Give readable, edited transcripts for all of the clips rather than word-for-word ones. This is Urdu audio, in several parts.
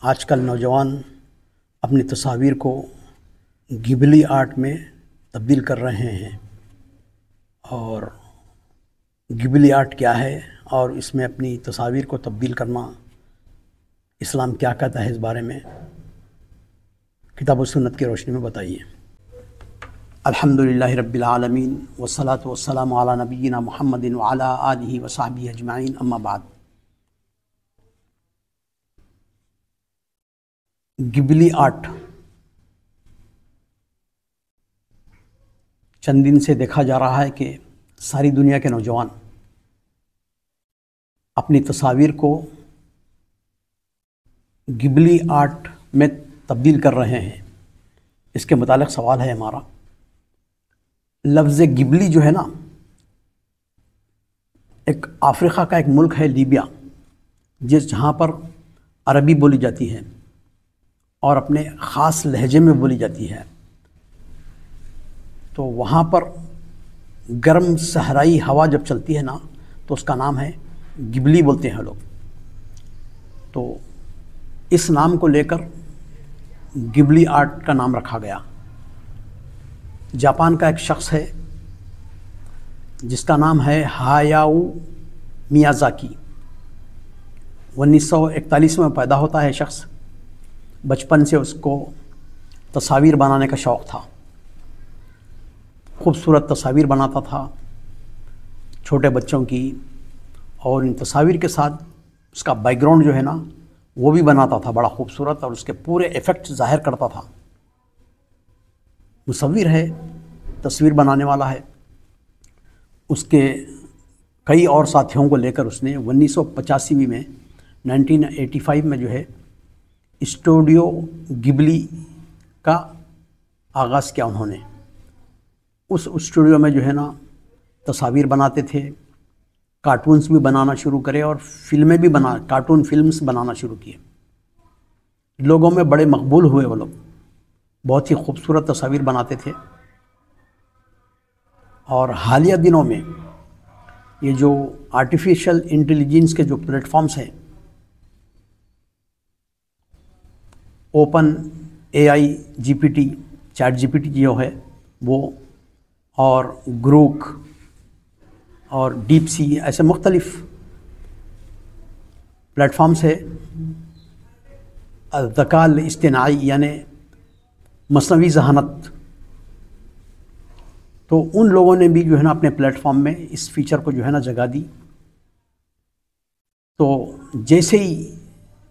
آج کل نوجوان اپنی تصاویر کو گبلی آرٹ میں تبدیل کر رہے ہیں، اور گبلی آرٹ کیا ہے اور اس میں اپنی تصاویر کو تبدیل کرنا اسلام کیا کہتا ہے، اس بارے میں کتاب و سنت کی روشنی میں بتائیے۔ الحمدللہ رب العالمین والصلاة والسلام علی نبینا محمد وعلی آلہ وصحبہ اجمعین، اما بعد۔ گبلی آرٹ چند دن سے دیکھا جا رہا ہے کہ ساری دنیا کے نوجوان اپنی تصاویر کو گبلی آرٹ میں تبدیل کر رہے ہیں۔ اس کے متعلق سوال ہے ہمارا۔ لفظ گبلی جو ہے نا، ایک افریقہ کا ایک ملک ہے لیبیا، جہاں پر عربی بولی جاتی ہے اور اپنے خاص لہجے میں بولی جاتی ہے۔ تو وہاں پر گرم صحرائی ہوا جب چلتی ہے نا، تو اس کا نام ہے گبلی بولتے ہیں لوگ۔ تو اس نام کو لے کر گبلی آرٹ کا نام رکھا گیا۔ جاپان کا ایک شخص ہے جس کا نام ہے ہایاؤ میازاکی۔ 1941 میں پیدا ہوتا ہے شخص۔ بچپن سے اس کو تصاویر بنانے کا شوق تھا، خوبصورت تصاویر بناتا تھا چھوٹے بچوں کی، اور ان تصاویر کے ساتھ اس کا بیک گراؤنڈ جو ہے نا وہ بھی بناتا تھا بڑا خوبصورت، اور اس کے پورے ایفیکٹ ظاہر کرتا تھا۔ مصور ہے، تصویر بنانے والا ہے۔ اس کے کئی اور ساتھیوں کو لے کر اس نے 1985 میں 1985 میں جو ہے اسٹوڈیو گبلی کا آغاز کیا انہوں نے۔ اس اسٹوڈیو میں جو ہے نا تصاویر بناتے تھے، کارٹونز بھی بنانا شروع کرے اور فلمیں بھی کارٹون فلمز بنانا شروع کیے۔ لوگوں میں بڑے مقبول ہوئے وہ لوگ، بہت ہی خوبصورت تصاویر بناتے تھے۔ اور حالیہ دنوں میں یہ جو آرٹیفیشل انٹیلیجنس کے جو پلیٹ فارمز ہیں، open A I G P T, chat G P T جو ہے وہ، اور گروک اور ڈیپ سی، ایسے مختلف پلیٹ فارمز ہے۔ الذکاء الاصطناعی یعنی مصنوعی ذہانت، تو ان لوگوں نے بھی جو ہے نا اپنے پلیٹ فارم میں اس فیچر کو جو ہے نا جگہ دی۔ تو جیسے ہی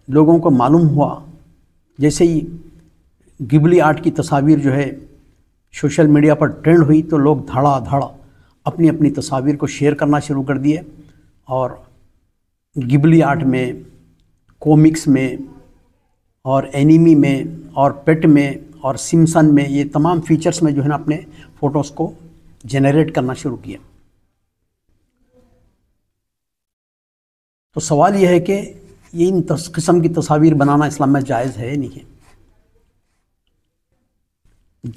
لوگوں کو معلوم ہوا، جیسے ہی گبلی آرٹ کی تصاویر جو ہے سوشل میڈیا پر ٹرینڈ ہوئی، تو لوگ دھڑا دھڑ اپنی اپنی تصاویر کو شیئر کرنا شروع کر دیے، اور گبلی آرٹ میں، کومکس میں، اور اینیمی میں، اور پیٹ میں، اور سمسن میں، یہ تمام فیچرز میں جو ہے نا اپنے فوٹوز کو جنریٹ کرنا شروع کیا۔ تو سوال یہ ہے کہ یہ ان قسم کی تصاویر بنانا اسلام میں جائز ہے یا نہیں ہے؟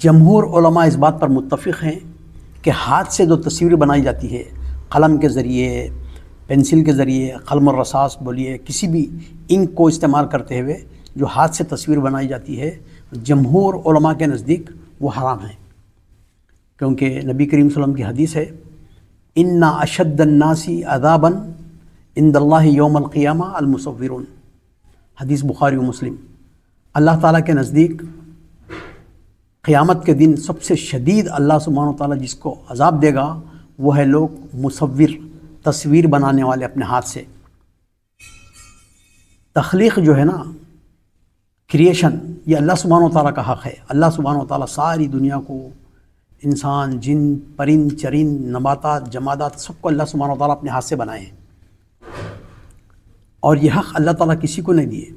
جمہور علماء اس بات پر متفق ہیں کہ ہاتھ سے جو تصویر بنائی جاتی ہے، قلم کے ذریعے، پینسل کے ذریعے، قلم الرصاص بولیے، کسی بھی انک کو استعمال کرتے ہوئے جو ہاتھ سے تصویر بنائی جاتی ہے، جمہور علماء کے نزدیک وہ حرام ہے، کیونکہ نبی کریم صلی اللہ علیہ وسلم کی حدیث ہے، ان اشد الناس عذابا عند اللہ یوم القیامہ المصورون، حدیث بخاری و مسلم۔ اللہ تعالیٰ کے نزدیک قیامت کے دن سب سے شدید اللہ سبحانہ وتعالیٰ جس کو عذاب دے گا، وہ ہے لوگ مصور، تصویر بنانے والے اپنے ہاتھ سے۔ تخلیق جو ہے نا، کریشن، یہ اللہ سبحانہ وتعالیٰ کا حق ہے۔ اللہ سبحانہ وتعالیٰ ساری دنیا کو، انسان، جن، پرند، چرند، نباتات، جمادات، سب کو اللہ سبحانہ وتعالیٰ اپنے ہاتھ سے بنائے ہیں، اور یہ حق اللہ تعالیٰ کسی کو نہیں دیے،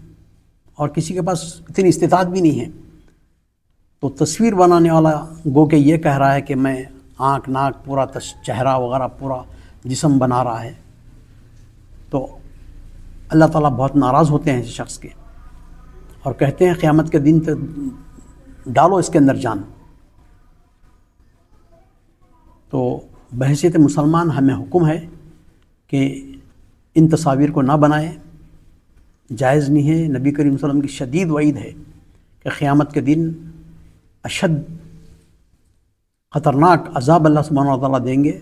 اور کسی کے پاس اتنی استطاعت بھی نہیں ہے۔ تو تصویر بنانے والا گو کہ یہ کہہ رہا ہے کہ میں آنکھ، ناک، پورا چہرہ وغیرہ پورا جسم بنا رہا ہے، تو اللہ تعالیٰ بہت ناراض ہوتے ہیں اس شخص کے، اور کہتے ہیں قیامت کے دن تک ڈالو اس کے اندر جان۔ تو بحیثیت مسلمان ہمیں حکم ہے کہ ان تصاویر کو نہ بنائیں، جائز نہیں ہے۔ نبی کریم صلی اللہ علیہ وسلم کی شدید وعید ہے کہ قیامت کے دن اشد خطرناک عذاب اللہ سبحانہ و تعالیٰ دیں گے۔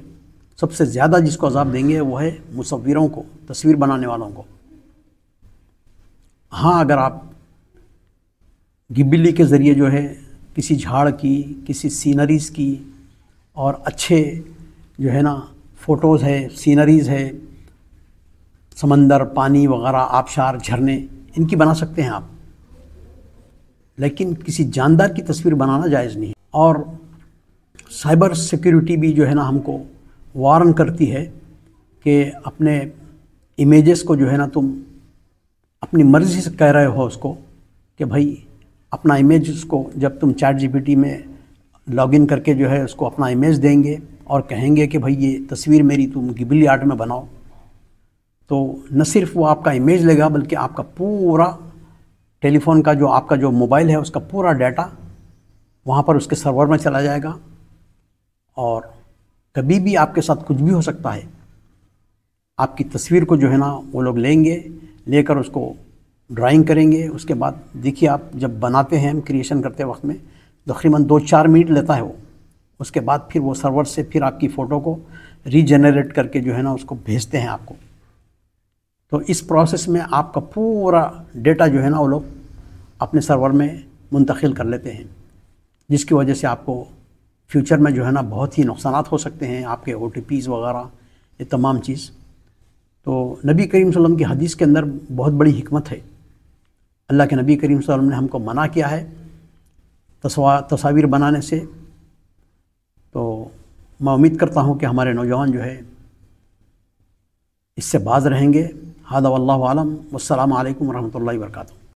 سب سے زیادہ جس کو عذاب دیں گے وہ ہے مصوروں کو، تصویر بنانے والوں کو۔ ہاں، اگر آپ گبلی کے ذریعے جو ہے کسی جھاڑ کی، کسی سینریز کی اور اچھے جو ہے نا فوٹوز ہے، سینریز ہے، سمندر، پانی وغیرہ، آبشار، جھرنے، ان کی بنا سکتے ہیں آپ، لیکن کسی جاندار کی تصویر بنانا جائز نہیں ہے۔ اور سائبر سیکیورٹی بھی جو ہے نا ہم کو وارن کرتی ہے کہ اپنے امیجز کو جو ہے نا تم اپنی مرضی سے کہہ رہے ہو اس کو کہ بھائی اپنا امیج اس کو جب تم چیٹ جی پی ٹی میں لاگ ان کر کے جو ہے اس کو اپنا امیج دیں گے اور کہیں گے کہ بھائی یہ تصویر میری تم گبلی آرٹ میں بناؤ، تو نہ صرف وہ آپ کا امیج لے گا بلکہ آپ کا پورا ٹیلی فون کا جو آپ کا جو موبائل ہے اس کا پورا ڈیٹا وہاں پر اس کے سرور میں چلا جائے گا، اور کبھی بھی آپ کے ساتھ کچھ بھی ہو سکتا ہے۔ آپ کی تصویر کو جو ہے نا وہ لوگ لیں گے، لے کر اس کو ڈرائنگ کریں گے۔ اس کے بعد دیکھیے آپ جب بناتے ہیں کریشن کرتے وقت میں تقریباً 2-4 منٹ لیتا ہے وہ، اس کے بعد پھر وہ سرور سے پھر آپ کی فوٹو کو ری جنریٹ کر کے جو ہے نا اس کو بھیجتے ہیں آپ کو۔ تو اس پروسیس میں آپ کا پورا ڈیٹا جو ہے نا وہ لوگ اپنے سرور میں منتقل کر لیتے ہیں، جس کی وجہ سے آپ کو فیوچر میں جو ہے نا بہت ہی نقصانات ہو سکتے ہیں، آپ کے OTPs وغیرہ، یہ تمام چیز۔ تو نبی کریم صلی اللہ علیہ وسلم کی حدیث کے اندر بہت بڑی حکمت ہے۔ اللہ کے نبی کریم صلی اللہ علیہ وسلم نے ہم کو منع کیا ہے تصاویر بنانے سے۔ تو میں امید کرتا ہوں کہ ہمارے نوجوان جو ہے اس سے باز رہیں گے۔ ھذا واللہ اعلم، والسلام علیکم ورحمۃ اللہ وبرکاتہ۔